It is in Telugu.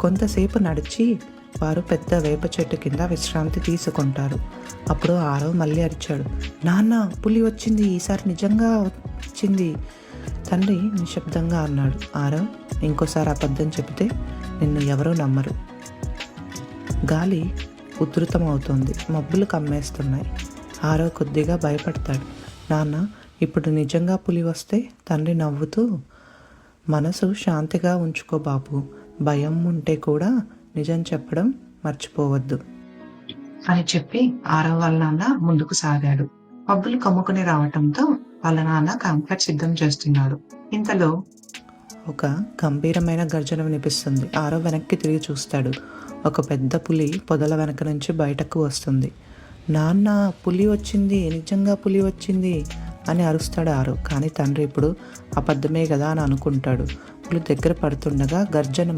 కొంతసేపు నడిచి వారు పెద్ద వేప చెట్టు కింద విశ్రాంతి తీసుకుంటారు. అప్పుడు ఆరవ్ మళ్ళీ అరిచాడు, నాన్న, పులి వచ్చింది, ఈసారి నిజంగా వచ్చింది. తండ్రి నిశ్శబ్దంగా అన్నాడు, ఆరవ్, ఇంకోసారి అబద్ధం చెబితే నిన్ను ఎవరూ నమ్మరు. గాలి ఉధృతమవుతోంది, మబ్బులు కమ్మేస్తున్నాయి. ఆరవ్ కొద్దిగా భయపడతాడు. నాన్న, ఇప్పుడు నిజంగా పులి వస్తే? తండ్రి నవ్వుతూ, మనసు శాంతిగా ఉంచుకో బాబు, భయం ఉంటే కూడా నిజం చెప్పడం మర్చిపోవద్దు అని చెప్పి ఆరవ్ వాళ్ళ నాన్న ముందుకు సాగాడు. మబ్బులు కమ్ముకుని రావటంతో వాళ్ళ నాన్న కాంప్లెక్స్ సిద్ధం చేస్తున్నాడు. ఇంతలో ఒక గంభీరమైన గర్జన వినిపిస్తుంది. ఆరవ్ వెనక్కి తిరిగి చూస్తాడు. ఒక పెద్ద పులి పొదల వెనక నుంచి బయటకు వస్తుంది. నాన్న, పులి వచ్చింది, నిజంగా పులి వచ్చింది అని అరుస్తాడు ఆరవ్. కానీ తండ్రి ఇప్పుడు అబద్ధమే కదా అని అనుకుంటాడు. పులి దగ్గర పడుతుండగా గర్జన